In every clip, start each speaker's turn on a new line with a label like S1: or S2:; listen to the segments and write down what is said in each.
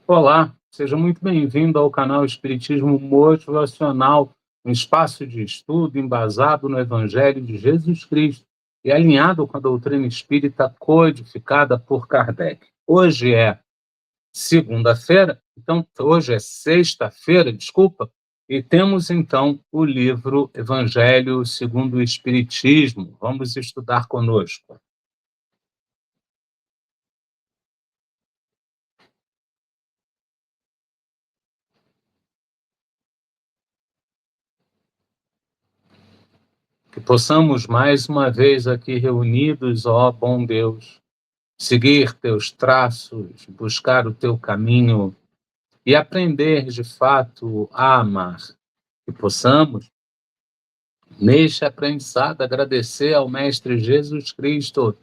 S1: Olá, seja muito bem-vindo ao canal Espiritismo Motivacional, um espaço de estudo embasado no Evangelho de Jesus Cristo e alinhado com a doutrina espírita codificada por Kardec. Hoje é segunda-feira, então hoje é sexta-feira, desculpa, e temos então o livro Evangelho segundo o Espiritismo. Vamos estudar conosco. Que possamos mais uma vez aqui reunidos, ó bom Deus, seguir teus traços, buscar o teu caminho e aprender de fato a amar. Que possamos, neste aprendizado, agradecer ao Mestre Jesus Cristo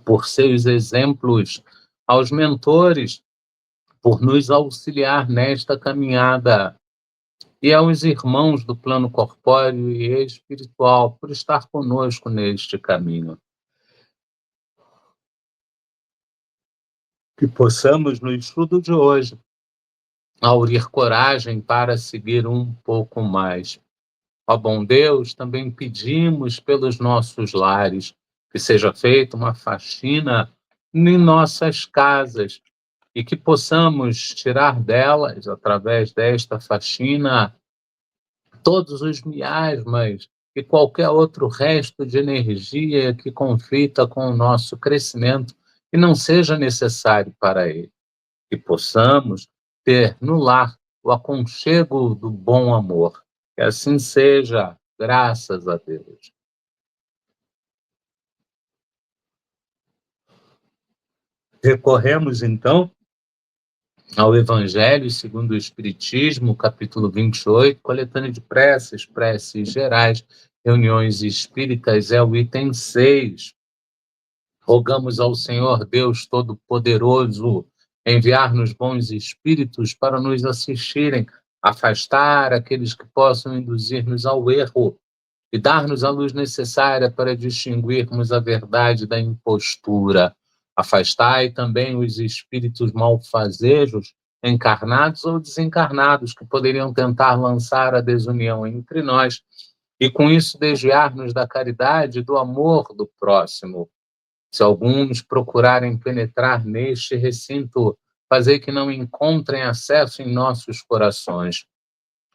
S1: por seus exemplos, aos mentores por nos auxiliar nesta caminhada e aos irmãos do plano corpóreo e espiritual por estar conosco neste caminho. Que possamos, no estudo de hoje, aurir coragem para seguir um pouco mais. Ó bom Deus, também pedimos pelos nossos lares, que seja feita uma faxina em nossas casas e que possamos tirar delas, através desta faxina, todos os miasmas e qualquer outro resto de energia que conflita com o nosso crescimento e não seja necessário para ele. Que possamos ter no lar o aconchego do bom amor. Que assim seja, graças a Deus. Recorremos, então, ao Evangelho segundo o Espiritismo, capítulo 28, coletânea de preces gerais, reuniões espíritas, é o item 6. Rogamos ao Senhor Deus Todo-Poderoso enviar-nos bons espíritos para nos assistirem, afastar aqueles que possam induzir-nos ao erro e dar-nos a luz necessária para distinguirmos a verdade da impostura. Afastai também os espíritos malfazejos, encarnados ou desencarnados, que poderiam tentar lançar a desunião entre nós e, com isso, desviar-nos da caridade e do amor do próximo. Se alguns procurarem penetrar neste recinto, fazei que não encontrem acesso em nossos corações.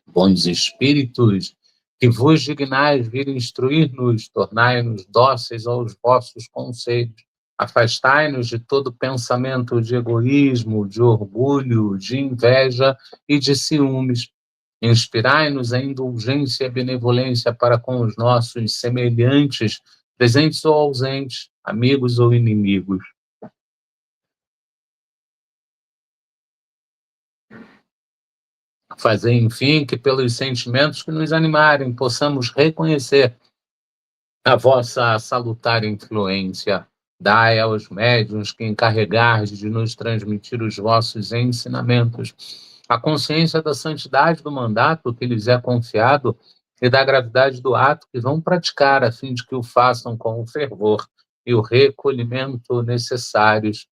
S1: Bons espíritos, que vos dignais vir instruir-nos, tornai-nos dóceis aos vossos conselhos. Afastai-nos de todo pensamento de egoísmo, de orgulho, de inveja e de ciúmes. Inspirai-nos a indulgência e a benevolência para com os nossos semelhantes, presentes ou ausentes, amigos ou inimigos. Fazer, enfim, que pelos sentimentos que nos animarem, possamos reconhecer a vossa salutar influência. Dai aos médiuns que encarregardes de nos transmitir os vossos ensinamentos a consciência da santidade do mandato que lhes é confiado e da gravidade do ato que vão praticar, a fim de que o façam com o fervor e o recolhimento necessários.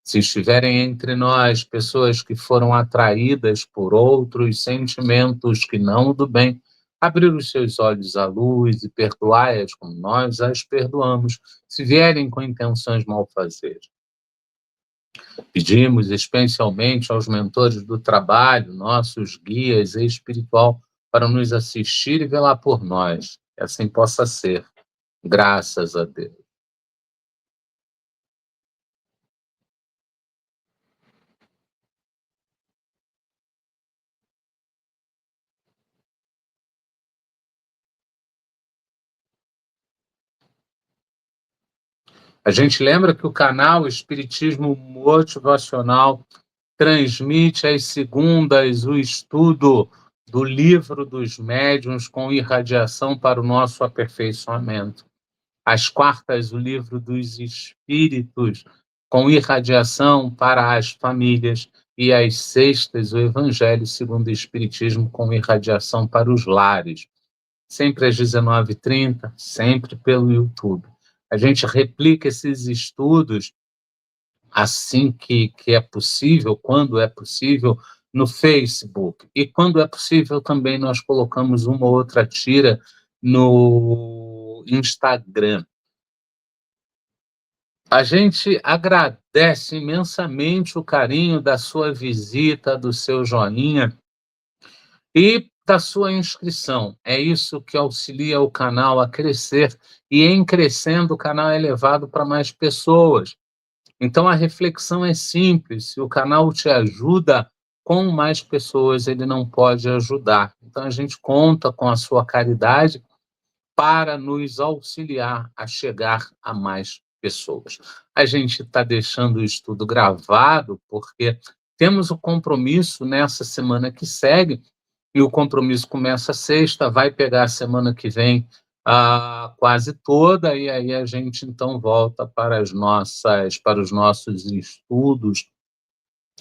S1: Se estiverem entre nós pessoas que foram atraídas por outros sentimentos que não o do bem, abrir os seus olhos à luz e perdoai-as como nós as perdoamos, se vierem com intenções malfazejas. Pedimos especialmente aos mentores do trabalho, nossos guias espiritual, para nos assistir e velar por nós. Que assim possa ser. Graças a Deus. A gente lembra que o canal Espiritismo Motivacional transmite às segundas o estudo do Livro dos Médiuns com irradiação para o nosso aperfeiçoamento. Às quartas, o Livro dos Espíritos com irradiação para as famílias. E às sextas, o Evangelho segundo o Espiritismo com irradiação para os lares. Sempre às 19h30, sempre pelo YouTube. A gente replica esses estudos assim que é possível, quando é possível, no Facebook. E quando é possível também nós colocamos uma ou outra tira no Instagram. A gente agradece imensamente o carinho da sua visita, do seu joinha e da sua inscrição. É isso que auxilia o canal a crescer, e em crescendo o canal é levado para mais pessoas. Então a reflexão é simples: se o canal te ajuda, com mais pessoas ele não pode ajudar. Então a gente conta com a sua caridade para nos auxiliar a chegar a mais pessoas. A gente está deixando o estudo gravado porque temos o compromisso nessa semana que segue, e o compromisso começa sexta, vai pegar a semana que vem quase toda, e aí a gente então volta para os nossos estudos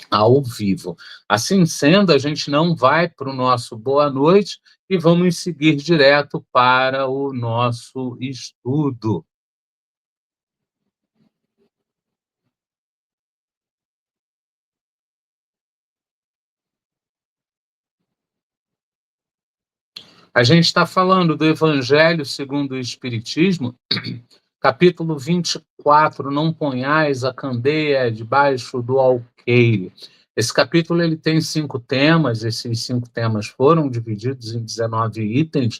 S1: ao vivo. Assim sendo, a gente não vai para o nosso boa noite e vamos seguir direto para o nosso estudo. A gente está falando do Evangelho segundo o Espiritismo, capítulo 24, não ponhais a candeia debaixo do alqueire. Esse capítulo ele tem 5 temas, esses 5 temas foram divididos em 19 itens.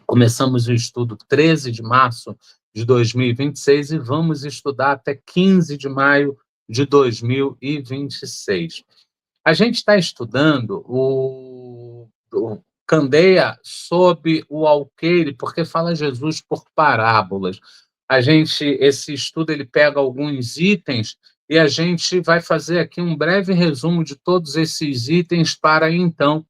S1: Começamos o estudo 13 de março de 2026 e vamos estudar até 15 de maio de 2026. A gente está estudando o candeia sob o alqueire, porque fala Jesus por parábolas. Esse estudo ele pega alguns itens e a gente vai fazer aqui um breve resumo de todos esses itens para então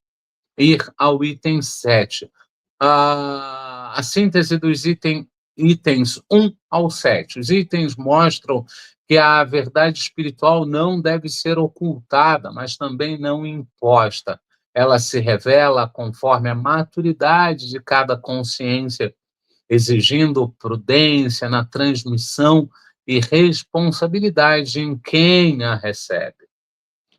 S1: ir ao item 7. A síntese dos itens 1 ao 7. Os itens mostram que a verdade espiritual não deve ser ocultada, mas também não imposta. Ela se revela conforme a maturidade de cada consciência, exigindo prudência na transmissão e responsabilidade em quem a recebe.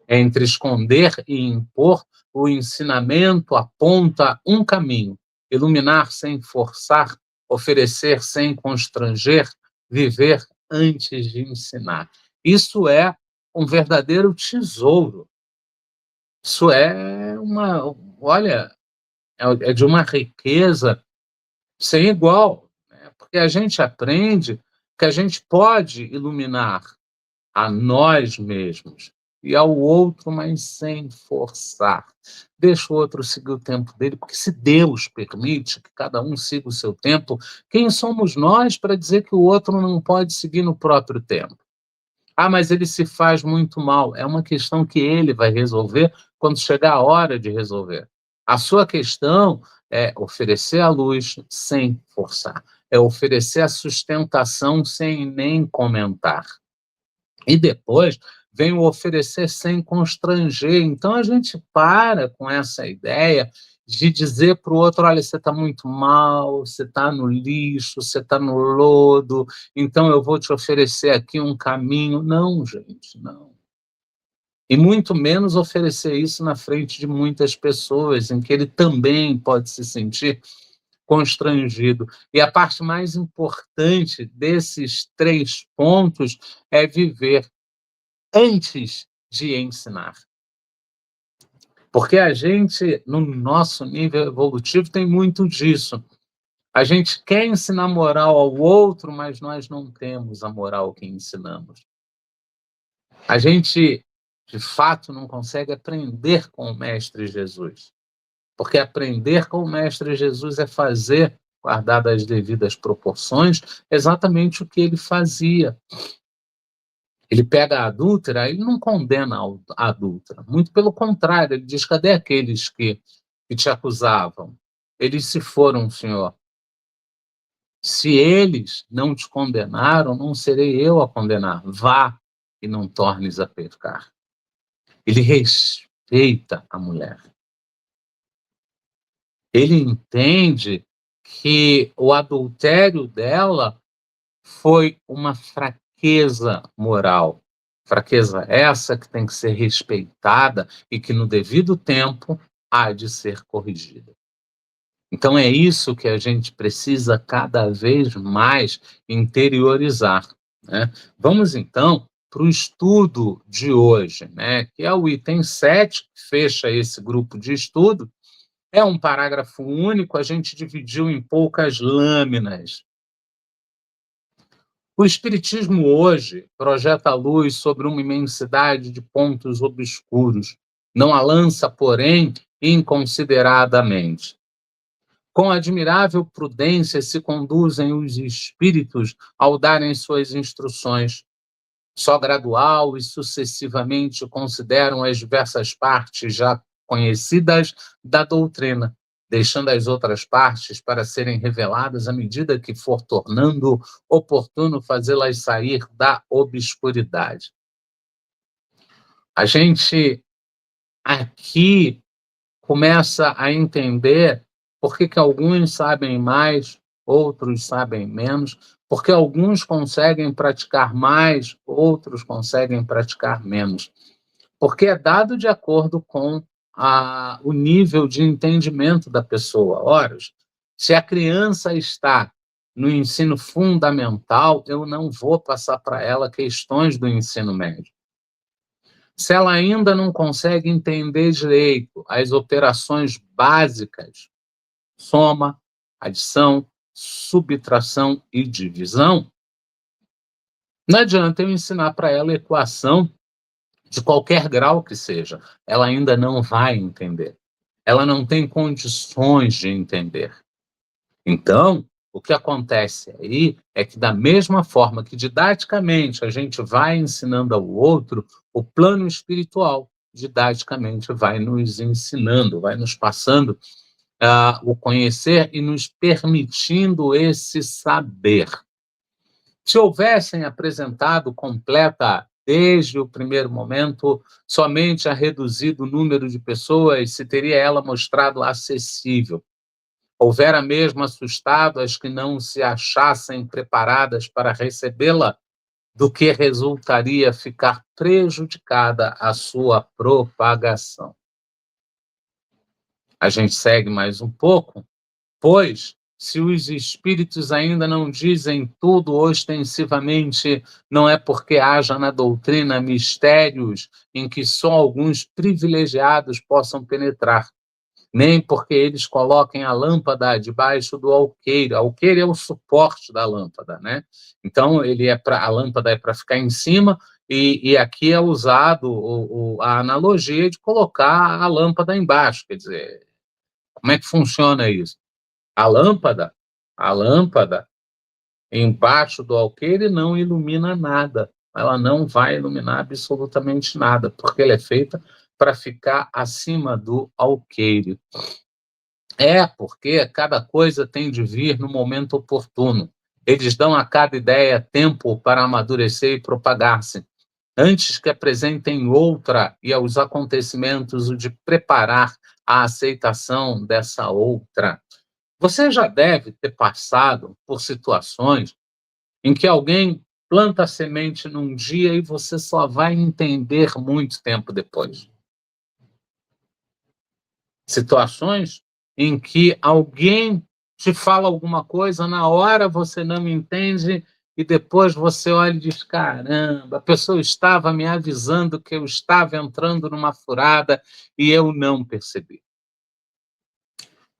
S1: Entre esconder e impor, o ensinamento aponta um caminho: iluminar sem forçar, oferecer sem constranger, viver antes de ensinar. Isso é um verdadeiro tesouro. Isso é olha, é de uma riqueza sem igual, né? Porque a gente aprende que a gente pode iluminar a nós mesmos e ao outro, mas sem forçar. Deixa o outro seguir o tempo dele, porque se Deus permite que cada um siga o seu tempo, quem somos nós para dizer que o outro não pode seguir no próprio tempo? Ah, mas ele se faz muito mal. É uma questão que ele vai resolver quando chegar a hora de resolver. A sua questão é oferecer a luz sem forçar, é oferecer a sustentação sem nem comentar. E depois vem o oferecer sem constranger. Então a gente para com essa ideia de dizer para o outro: olha, você está muito mal, você está no lixo, você está no lodo, então eu vou te oferecer aqui um caminho. Não, gente, não. E muito menos oferecer isso na frente de muitas pessoas, em que ele também pode se sentir constrangido. E a parte mais importante desses 3 pontos é viver antes de ensinar. Porque a gente, no nosso nível evolutivo, tem muito disso. A gente quer ensinar moral ao outro, mas nós não temos a moral que ensinamos. A gente, de fato, não consegue aprender com o Mestre Jesus. Porque aprender com o Mestre Jesus é fazer, guardadas as devidas proporções, exatamente o que ele fazia. Ele pega a adúltera, ele não condena a adúltera. Muito pelo contrário, ele diz: cadê aqueles que te acusavam? Eles se foram, Senhor. Se eles não te condenaram, não serei eu a condenar. Vá e não tornes a pecar. Ele respeita a mulher. Ele entende que o adultério dela foi uma fraqueza moral. Fraqueza essa que tem que ser respeitada e que no devido tempo há de ser corrigida. Então é isso que a gente precisa cada vez mais interiorizar, né? Vamos então para o estudo de hoje, né? Que é o item 7, que fecha esse grupo de estudo. É um parágrafo único, a gente dividiu em poucas lâminas. O Espiritismo hoje projeta luz sobre uma imensidade de pontos obscuros, não a lança, porém, inconsideradamente. Com admirável prudência se conduzem os espíritos ao darem suas instruções. Só gradual e sucessivamente consideram as diversas partes já conhecidas da doutrina, deixando as outras partes para serem reveladas à medida que for tornando oportuno fazê-las sair da obscuridade. A gente aqui começa a entender por que que alguns sabem mais, outros sabem menos, porque alguns conseguem praticar mais, outros conseguem praticar menos. Porque é dado de acordo com o nível de entendimento da pessoa. Ora, se a criança está no ensino fundamental, eu não vou passar para ela questões do ensino médio. Se ela ainda não consegue entender direito as operações básicas, soma, adição, subtração e divisão, não adianta eu ensinar para ela equação de qualquer grau que seja, ela ainda não vai entender. Ela não tem condições de entender. Então, o que acontece aí é que, da mesma forma que didaticamente a gente vai ensinando ao outro, o plano espiritual didaticamente vai nos ensinando, vai nos passando o conhecer e nos permitindo esse saber. Se houvessem apresentado completa, desde o primeiro momento, somente a reduzido número de pessoas, se teria ela mostrado acessível. Houvera mesmo assustado as que não se achassem preparadas para recebê-la, do que resultaria ficar prejudicada a sua propagação. A gente segue mais um pouco. Pois, se os espíritos ainda não dizem tudo ostensivamente, não é porque haja na doutrina mistérios em que só alguns privilegiados possam penetrar, nem porque eles coloquem a lâmpada debaixo do alqueire. O alqueire é o suporte da lâmpada, né? Então, a lâmpada é para ficar em cima, e aqui é usado a analogia de colocar a lâmpada embaixo. Quer dizer, como é que funciona isso? A lâmpada, a lâmpada embaixo do alqueire não ilumina nada. Ela não vai iluminar absolutamente nada, porque ela é feita para ficar acima do alqueire. Porque cada coisa tem de vir no momento oportuno. Eles dão a cada ideia tempo para amadurecer e propagar-se, antes que apresentem outra e aos acontecimentos o de preparar a aceitação dessa outra. Você já deve ter passado por situações em que alguém planta a semente num dia e você só vai entender muito tempo depois. Situações em que alguém te fala alguma coisa, na hora você não entende e depois você olha e diz: caramba, a pessoa estava me avisando que eu estava entrando numa furada e eu não percebi.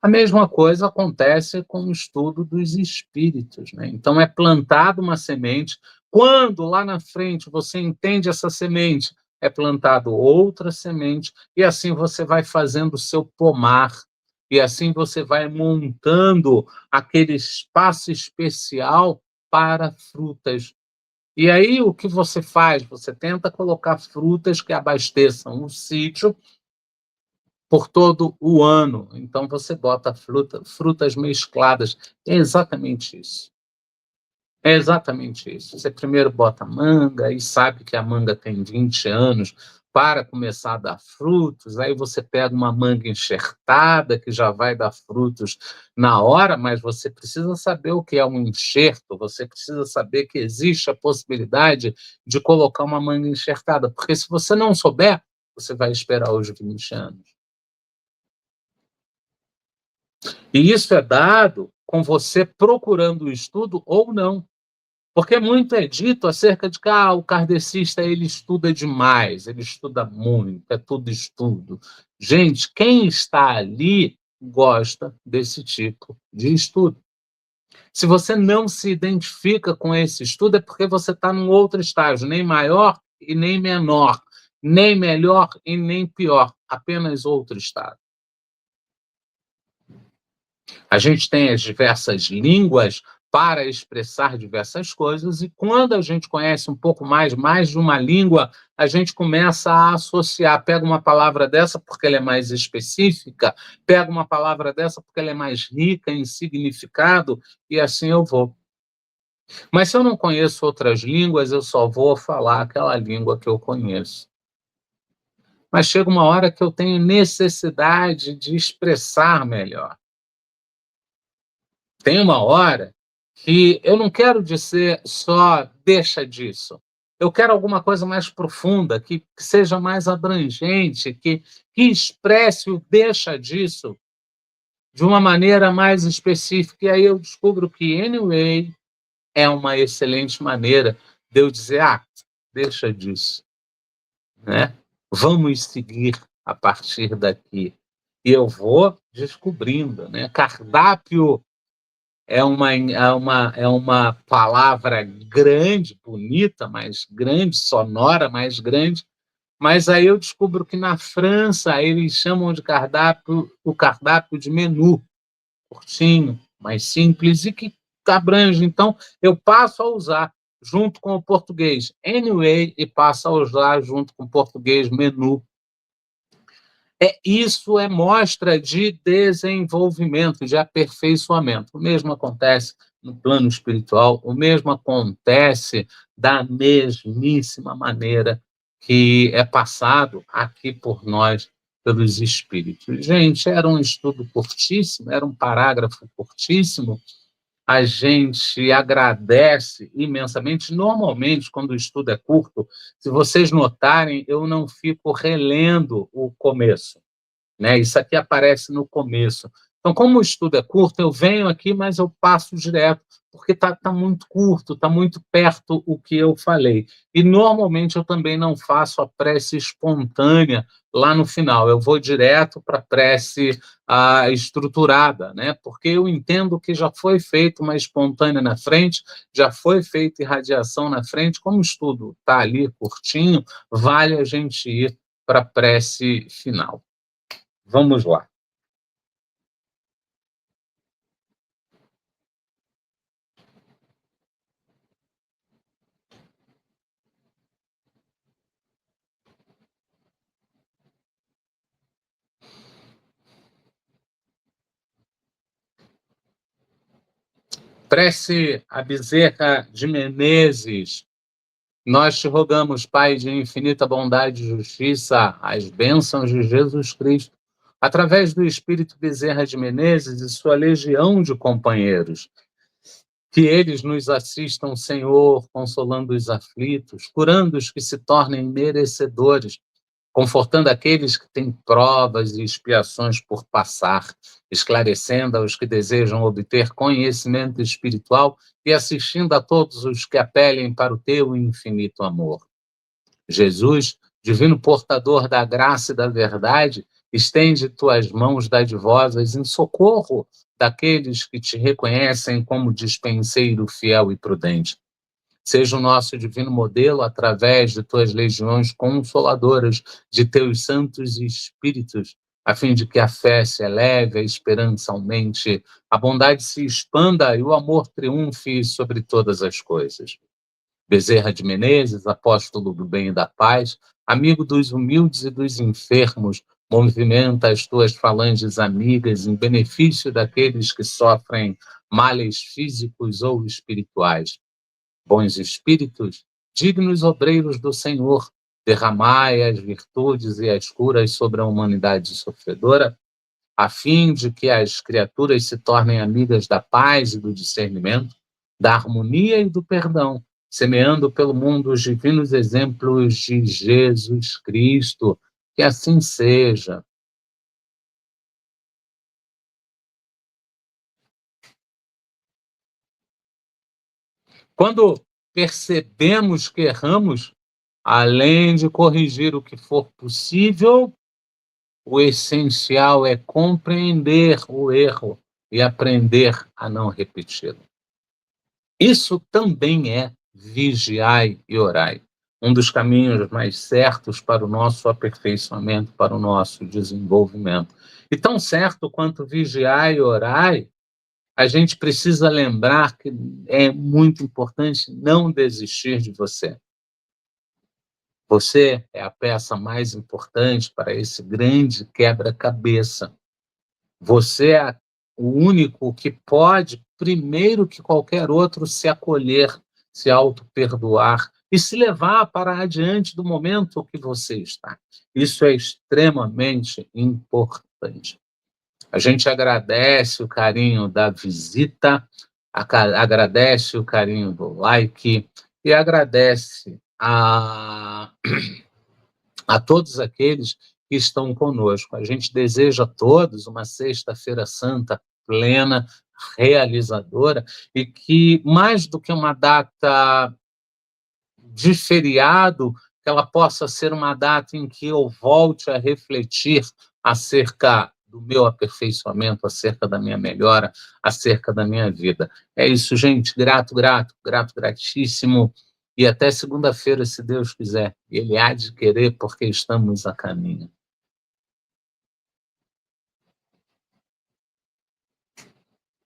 S1: A mesma coisa acontece com o estudo dos espíritos, né? Então, é plantada uma semente, quando lá na frente você entende essa semente, é plantado outra semente, e assim você vai fazendo o seu pomar, e assim você vai montando aquele espaço especial para frutas. E aí, o que você faz? Você tenta colocar frutas que abasteçam o sítio por todo o ano. Então, você bota frutas mescladas. É exatamente isso. É exatamente isso. Você primeiro bota manga e sabe que a manga tem 20 anos para começar a dar frutos, aí você pega uma manga enxertada, que já vai dar frutos na hora, mas você precisa saber o que é um enxerto, você precisa saber que existe a possibilidade de colocar uma manga enxertada, porque se você não souber, você vai esperar os 20 anos. E isso é dado com você procurando o estudo ou não. Porque muito é dito acerca de que o kardecista ele estuda demais, ele estuda muito, é tudo estudo. Gente, quem está ali gosta desse tipo de estudo. Se você não se identifica com esse estudo, é porque você está num outro estágio, nem maior e nem menor, nem melhor e nem pior, apenas outro estado. A gente tem as diversas línguas para expressar diversas coisas, e quando a gente conhece um pouco mais de uma língua, a gente começa a associar, pega uma palavra dessa porque ela é mais específica, pega uma palavra dessa porque ela é mais rica em significado, e assim eu vou. Mas se eu não conheço outras línguas, eu só vou falar aquela língua que eu conheço. Mas chega uma hora que eu tenho necessidade de expressar melhor. Tem uma hora que eu não quero dizer só deixa disso. Eu quero alguma coisa mais profunda, que seja mais abrangente, que expresse o deixa disso de uma maneira mais específica. E aí eu descubro que anyway é uma excelente maneira de eu dizer, deixa disso, né? Vamos seguir a partir daqui. E eu vou descobrindo, né? Cardápio é uma palavra grande, bonita, mais grande, sonora, mais grande, mas aí eu descubro que na França eles chamam de cardápio, o cardápio de menu, curtinho, mais simples e que abrange. Então, eu passo a usar junto com o português anyway e passo a usar junto com o português menu. Isso é mostra de desenvolvimento, de aperfeiçoamento. O mesmo acontece no plano espiritual, o mesmo acontece da mesmíssima maneira que é passado aqui por nós, pelos espíritos. Gente, era um estudo curtíssimo, era um parágrafo curtíssimo, a gente agradece imensamente. Normalmente, quando o estudo é curto, se vocês notarem, eu não fico relendo o começo, né? Isso aqui aparece no começo. Então, como o estudo é curto, eu venho aqui, mas eu passo direto, porque tá muito curto, está muito perto o que eu falei. E, normalmente, eu também não faço a prece espontânea lá no final. Eu vou direto para a prece estruturada, né? Porque eu entendo que já foi feita uma espontânea na frente, já foi feita irradiação na frente. Como o estudo está ali curtinho, vale a gente ir para a prece final. Vamos lá. Prece a Bezerra de Menezes. Nós te rogamos, Pai de infinita bondade e justiça, as bênçãos de Jesus Cristo, através do Espírito Bezerra de Menezes e sua legião de companheiros. Que eles nos assistam, Senhor, consolando os aflitos, curando os que se tornem merecedores, confortando aqueles que têm provas e expiações por passar, esclarecendo aos que desejam obter conhecimento espiritual e assistindo a todos os que apelem para o teu infinito amor. Jesus, divino portador da graça e da verdade, estende tuas mãos dadivosas em socorro daqueles que te reconhecem como dispenseiro fiel e prudente. Seja o nosso divino modelo através de tuas legiões consoladoras, de teus santos espíritos, a fim de que a fé se eleve, a esperança aumente, a bondade se expanda e o amor triunfe sobre todas as coisas. Bezerra de Menezes, apóstolo do bem e da paz, amigo dos humildes e dos enfermos, movimenta as tuas falanges amigas em benefício daqueles que sofrem males físicos ou espirituais. Bons espíritos, dignos obreiros do Senhor, derramai as virtudes e as curas sobre a humanidade sofredora, a fim de que as criaturas se tornem amigas da paz e do discernimento, da harmonia e do perdão, semeando pelo mundo os divinos exemplos de Jesus Cristo. Que assim seja. Quando percebemos que erramos, além de corrigir o que for possível, o essencial é compreender o erro e aprender a não repeti-lo. Isso também é vigiai e orai, um dos caminhos mais certos para o nosso aperfeiçoamento, para o nosso desenvolvimento. E tão certo quanto vigiai e orai, a gente precisa lembrar que é muito importante não desistir de você. Você é a peça mais importante para esse grande quebra-cabeça. Você é o único que pode, primeiro que qualquer outro, se acolher, se auto-perdoar e se levar para adiante do momento que você está. Isso é extremamente importante. A gente agradece o carinho da visita, agradece o carinho do like e agradece a todos aqueles que estão conosco. A gente deseja a todos uma sexta-feira santa, plena, realizadora, e que, mais do que uma data de feriado, que ela possa ser uma data em que eu volte a refletir acerca do meu aperfeiçoamento, acerca da minha melhora, acerca da minha vida. É isso, gente. Grato, grato, grato, gratíssimo. E até segunda-feira, se Deus quiser. Ele há de querer, porque estamos a caminho.